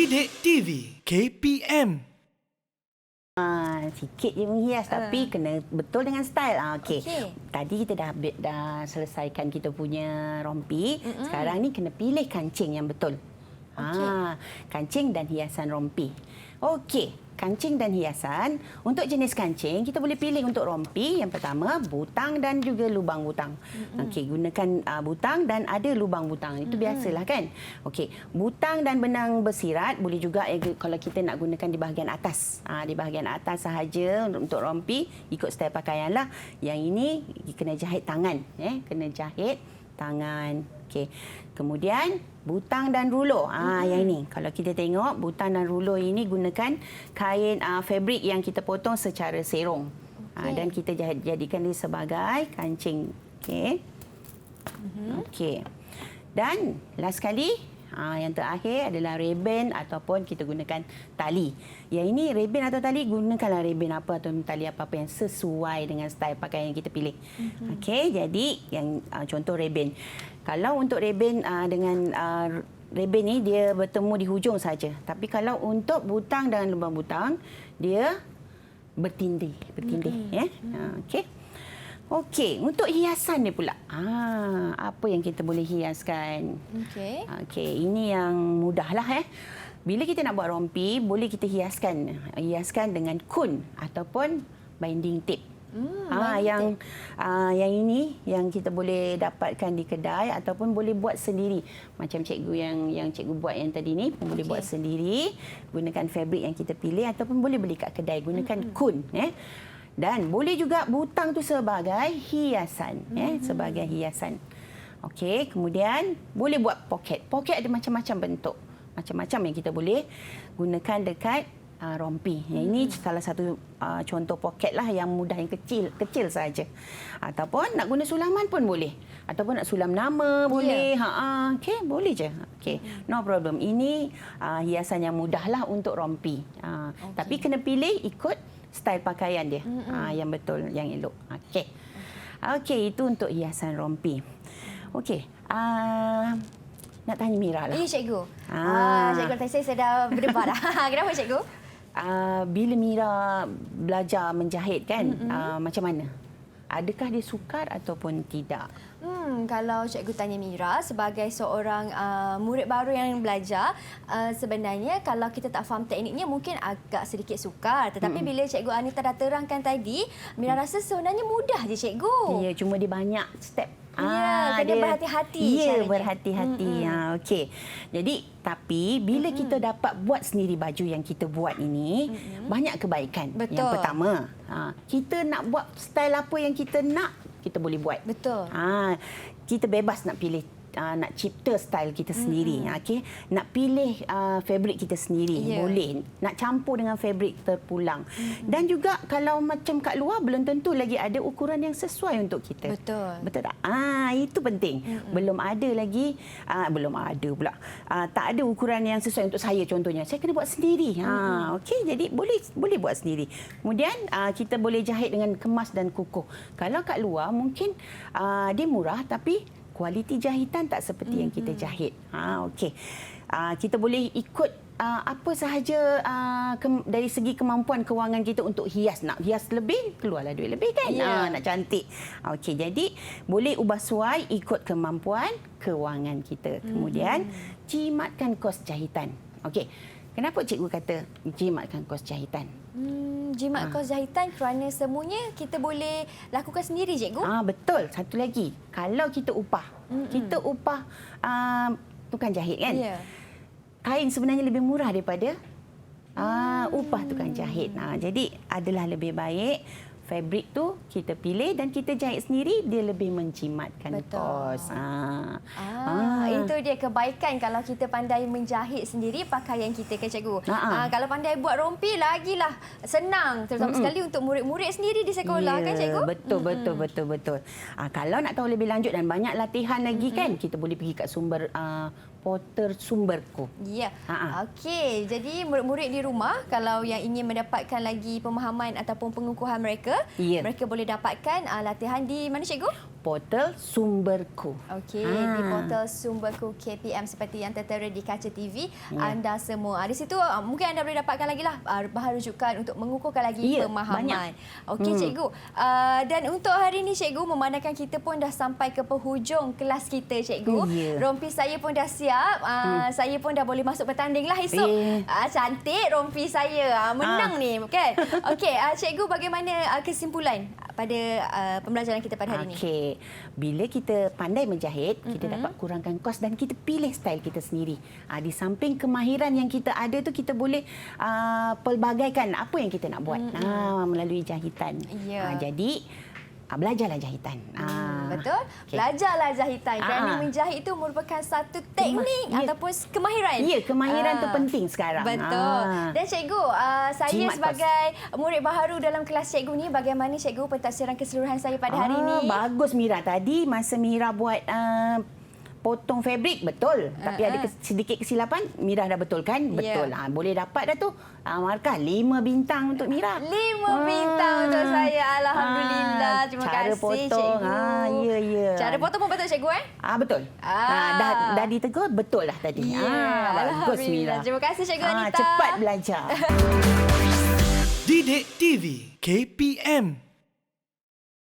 Didik TV KPM. Sikit je menghias tapi kena betul dengan style. Okey. Tadi kita dah selesaikan kita punya rompi. Sekarang ni kena pilih kancing yang betul. Kancing dan hiasan rompi. Okey, kancing dan hiasan. Untuk jenis kancing, kita boleh pilih untuk rompi. Yang pertama, butang dan juga lubang butang. Okey, gunakan butang dan ada lubang butang. Itu biasalah kan? Okey, butang dan benang bersirat boleh juga kalau kita nak gunakan di bahagian atas. Di bahagian atas sahaja untuk rompi, ikut style pakaian lah. Yang ini kena jahit tangan. Kena jahit tangan. Okey. Kemudian butang dan rulo. Yang ini kalau kita tengok butang dan rulo ini gunakan kain fabrik yang kita potong secara serong. Dan kita jadikan dia sebagai kancing. Okey. Okey. Dan last sekali yang terakhir adalah rebin ataupun kita gunakan tali. Yang ini rebin atau tali, gunakanlah rebin apa atau tali apa-apa yang sesuai dengan style pakaian yang kita pilih. Okey, jadi yang contoh rebin. Kalau untuk rebin dengan rebin ni dia bertemu di hujung saja. Tapi kalau untuk butang dan lubang butang dia bertindih. Okey. Okey, untuk hiasan ni pula. Apa yang kita boleh hiaskan? Okey, ini yang mudahlah Bila kita nak buat rompi, boleh kita hiaskan dengan kun ataupun binding tape. Yang ini yang kita boleh dapatkan di kedai ataupun boleh buat sendiri. Macam cikgu yang cikgu buat yang tadi ni pun boleh buat sendiri, gunakan fabrik yang kita pilih ataupun boleh beli kat kedai gunakan kun. Dan boleh juga butang tu sebagai hiasan, sebagai hiasan. Okey, kemudian boleh buat poket. Poket ada macam-macam bentuk. Macam-macam yang kita boleh gunakan dekat rompi. Ini salah satu contoh poket lah yang mudah, yang kecil saja. Ataupun nak guna sulaman pun boleh. Ataupun nak sulam nama boleh. Okey, boleh je. Okey, no problem. Ini hiasan yang mudahlah untuk rompi. Tapi kena pilih ikut style pakaian dia yang betul, yang elok. Okey, itu untuk hiasan rompi. Okey, nak tanya Mira lah. Cikgu. Cikgu tadi saya dah berdebar dah. Kenapa cikgu? Bila Mira belajar menjahit kan, macam mana? Adakah dia sukar ataupun tidak? Kalau cikgu tanya Mira sebagai seorang murid baru yang belajar, sebenarnya kalau kita tak faham tekniknya mungkin agak sedikit sukar. Tetapi bila cikgu Anita dah terangkan tadi, Mira rasa sebenarnya mudah je cikgu. Ya, cuma dia banyak step. Kena berhati-hati. Ya, berhati-hati. Okey. Jadi, tapi bila kita dapat buat sendiri baju yang kita buat ini, banyak kebaikan. Betul. Yang pertama, kita nak buat style apa yang kita nak, kita boleh buat. Betul. Kita bebas nak pilih, nak cipta style kita sendiri. Okey, nak pilih fabrik kita sendiri, boleh. Nak campur dengan fabrik terpulang. Dan juga kalau macam kat luar belum tentu lagi ada ukuran yang sesuai untuk kita. Betul tak? Itu penting. Belum ada lagi, tak ada ukuran yang sesuai untuk saya contohnya. Saya kena buat sendiri. Okey, jadi boleh buat sendiri. Kemudian kita boleh jahit dengan kemas dan kukuh. Kalau kat luar mungkin dia murah tapi kualiti jahitan tak seperti yang kita jahit. Okey. Kita boleh ikut apa sahaja dari segi kemampuan kewangan kita untuk hias. Nak hias lebih, keluarlah duit lebih kan? Nak cantik. Okey, jadi boleh ubah suai ikut kemampuan kewangan kita. Kemudian, jimatkan kos jahitan. Okey. Kenapa cikgu kata jimatkan kos jahitan? Jimat kos jahitan kerana semuanya kita boleh lakukan sendiri, cikgu? Betul. Satu lagi, kalau kita upah, kita upah tukang jahit kan? Kain sebenarnya lebih murah daripada upah tukang jahit. Jadi adalah lebih baik fabrik tu kita pilih dan kita jahit sendiri, dia lebih menjimatkan kos. Itu dia kebaikan kalau kita pandai menjahit sendiri pakaian kita kan cikgu. Kalau pandai buat rompi lagilah senang, terutama sekali untuk murid-murid sendiri di sekolah kan cikgu. Betul. Kalau nak tahu lebih lanjut dan banyak latihan lagi kan, kita boleh pergi kat sumber Porter Sumberku. Ya. Okey, jadi murid-murid di rumah kalau yang ingin mendapatkan lagi pemahaman ataupun pengukuhan mereka, mereka boleh dapatkan latihan di mana cikgu? portal Sumberku. Okey, di portal Sumberku KPM seperti yang tertera di kaca TV anda semua. Di situ mungkin anda boleh dapatkan lagi lah bahan rujukan untuk mengukuhkan lagi pemahaman. Okey cikgu. Dan untuk hari ini cikgu, memandangkan kita pun dah sampai ke penghujung kelas kita cikgu. Rompi saya pun dah siap. Saya pun dah boleh masuk bertanding lah esok. Cantik rompi saya. Menang ni kan. Okey, cikgu bagaimana kesimpulan pada pembelajaran kita pada hari ini? Okey. Bila kita pandai menjahit, kita dapat kurangkan kos dan kita pilih style kita sendiri. Di samping kemahiran yang kita ada tu, kita boleh pelbagaikan apa yang kita nak buat melalui jahitan. Jadi belajarlah jahitan. Betul. Okay. Belajarlah jahitan. Kerana menjahit itu merupakan satu teknik ataupun kemahiran. Ya, kemahiran tu penting sekarang. Betul. Dan cikgu, saya Jimat sebagai murid baharu dalam kelas cikgu ni, bagaimana cikgu pentafsiran keseluruhan saya pada hari ini? Bagus Mira. Tadi masa Mira buat potong fabrik, betul. Tapi ada sedikit kesilapan, Mira dah betulkan? Betul. Boleh dapat dah tu. Markah 5 bintang untuk Mira. 5 bintang untuk saya. Alhamdulillah. Terima cara kasih potong, cikgu. Ya. Cara potong pun betul cikgu Betul. Dah ditegur, betul lah tadi. Bagus Mira. Terima kasih cikgu Anita. Cepat belajar. Didik TV KPM